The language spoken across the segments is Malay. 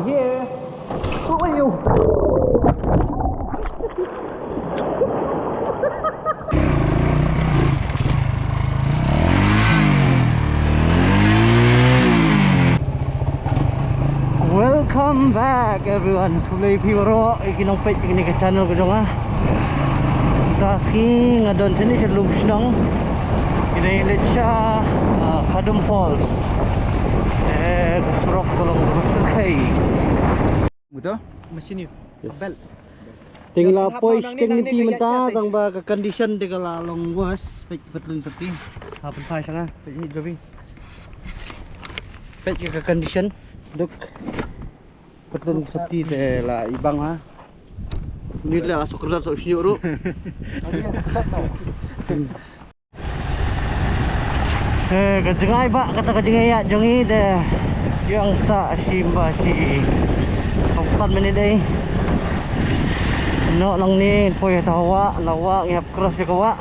Here. Who are you? Welcome back everyone. Tuloy piro ikinongpet ini ke channel ko jonga. Taski ngadon sini sa lumsnang. Inailit siya Khadum Falls. Kesurok kolong berserkai. Betul? Mesin ni. Bel. Tinggal apa isting ni menta tang ba ka condition de kala long was pek betlun sepi. Hapen phai sanga pek ni jovi. Pek ka condition duk betlun sepi de la ibang ha. Ni la masuk kerja sok senyuk ru. Kajengai pak kata kajengai ya jongi de yang sa simba si soksan menit ai no lang ni poy tawa lawa ngap cross ya kawa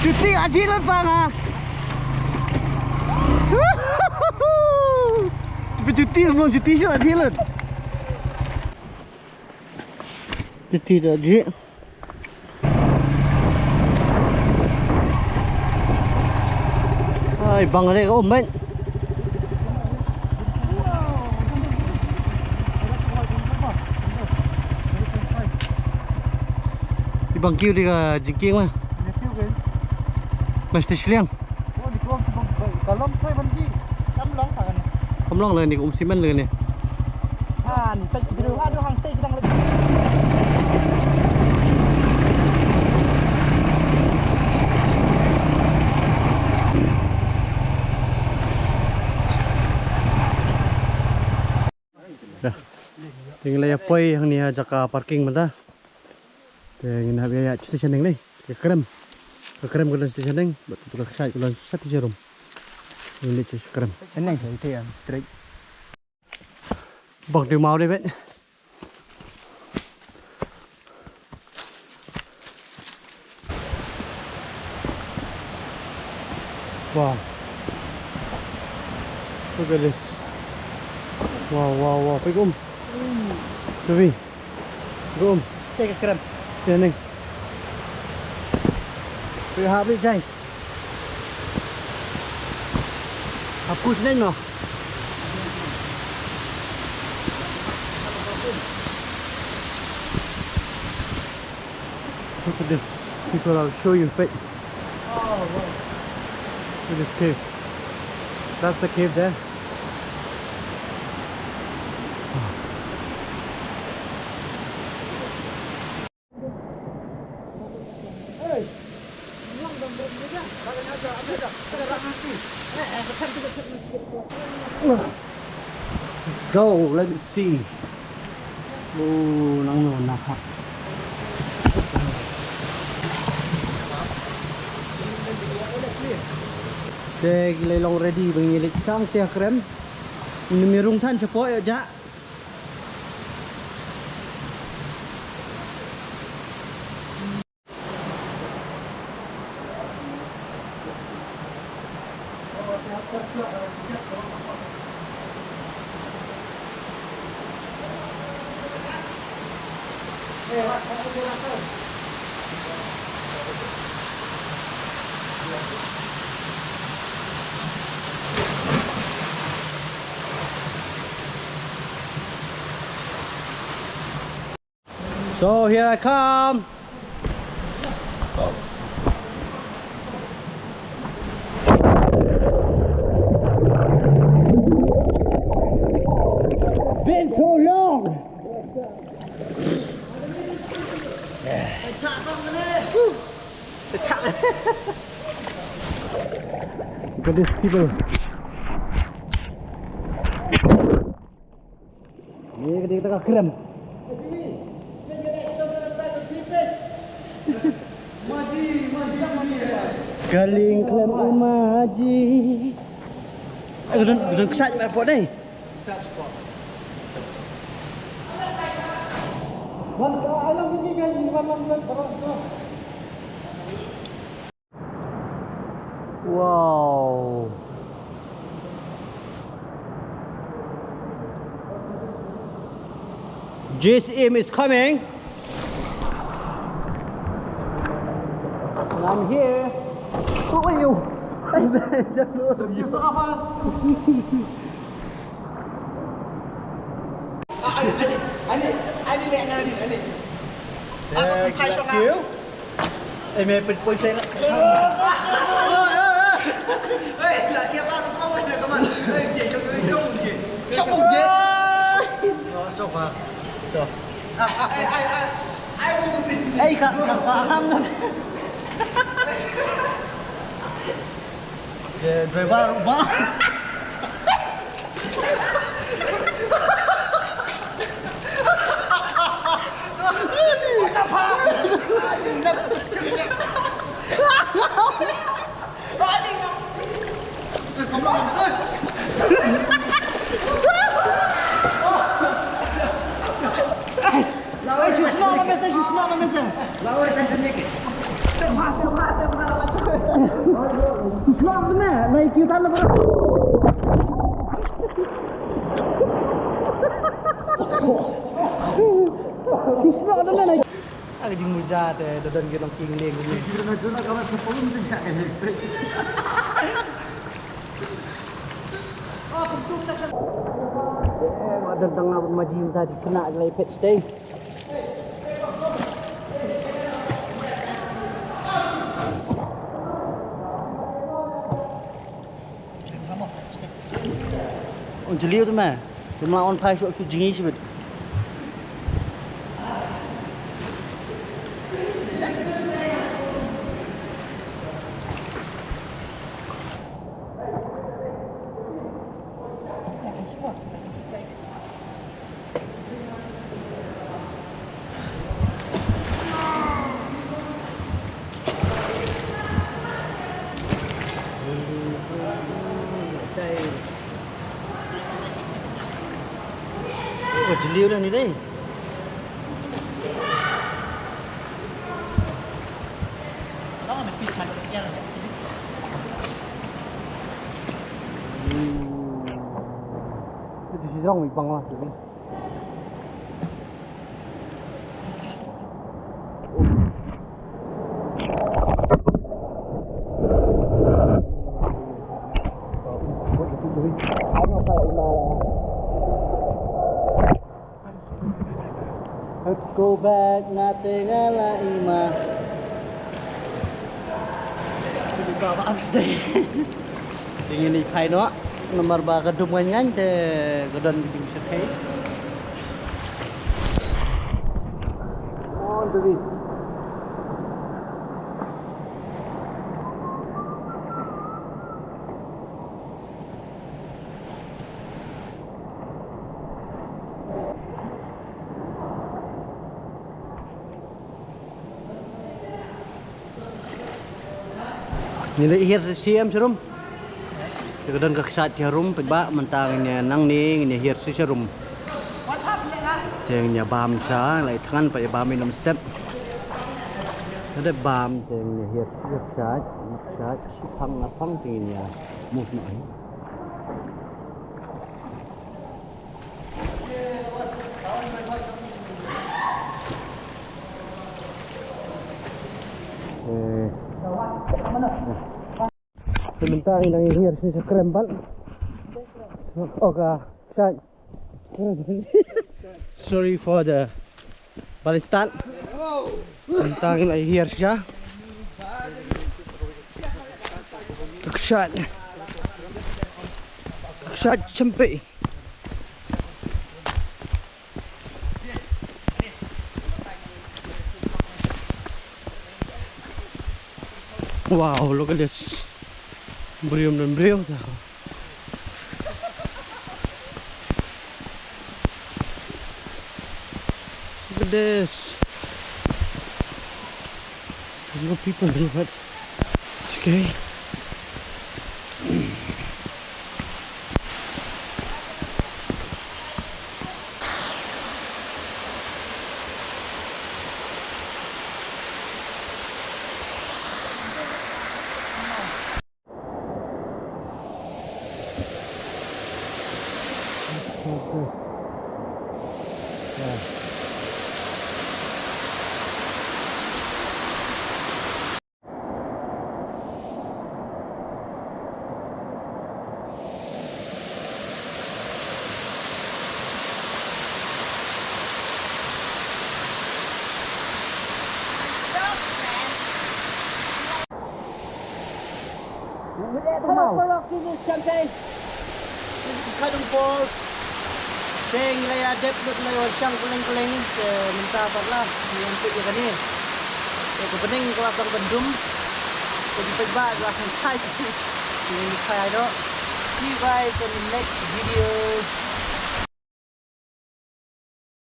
cuti ajilan pana. Cuti mau cuti sih ajilan. Cuti aja. Ay bang ada kau main. Ibang kiu di ka jingking mah. Mesti siang. Oh di kolom kolom saya banji. Kamlong tak kan? Kamlong lah ni simen lah ni. Han, tak biru ada hang teh sedang lagi. Dah. Tinggal ya poi hang ni ajak parking mata. Ngin habis ya station ni. Kerem. Kerem kalau station ni, betul betul saya kalau satu jarum. Ini cis kerem. Senang saya itu ya straight. Bang dia mau deh bet. Wow. Look at this. Wow. Pergi Pergi. Gom. Cek kerem. Sini. Pergi habis jai. Hapus ni no. Look at this. People, I'll show you fit. Oh wow. Look at this cave. That's the cave there. Go, let me see. Oh, nang nakap. Dek lelong ready bengilit sang tiak krem. Ini mirung tan cepok ya jak. So here I come. Been so long. Look at these people. dia tengah krem. Galing krem maji. Gudang kesat je airport ni. Kesat spot. Wow. JSM is coming. And I'm here. Who are you? Mày bật quay xe lại. Ê, là kia ba không ơi các bạn. Ê, chị cho cái trong một gì? Trong một gì? Trong mà. Được. Ai muốn cái gì? Ê, cả ham thôi. Rồi ba. Này cứu thân nó vào. Kisah ada mana? Aku jeng muja teh, dan kita king leng ni. Kita nak kawan sepuluh mesti tak ni. Oh, bentuk nak. Ada tengah majim tadi kena lagi pet stay. Oh, jeli tu mah. Cuma on pai shop jengi sebut. Oh, jeli dah ni deh. Kalau nak pergi sana sekian dah sini. Itu si orang ipang lah tu. Let's go back, nothing alaima. Jadi bawa apa sih? Ingin ni pai no, nomor ba Khadum ngan te Khadum di sekai. Oh, tu. Nilai hir siam serum. Kemudian kesat harum peba mentangnya nang ning ini hir serum. Jengnya bam sa lai than pa bam minum step. Ada bam jengnya hir kesat sipang lapang tingnya move nai. Sementara ini here saya krembal. Oke, sorry for the Palestine. Sementara ini here saja. Keksat sampai. Wow, look at this. Berium dan berium dah. Look at this. There's no people here, but it's okay. Hello, this is Jaintia. This is Khadum Falls. Sayang laya dep dut laya wajang kuling-kuling minta parla yang tu je kani. Ke pening ke wakang bendum. Ke pegba wakang thai. Ini saya do. See you guys in the next video.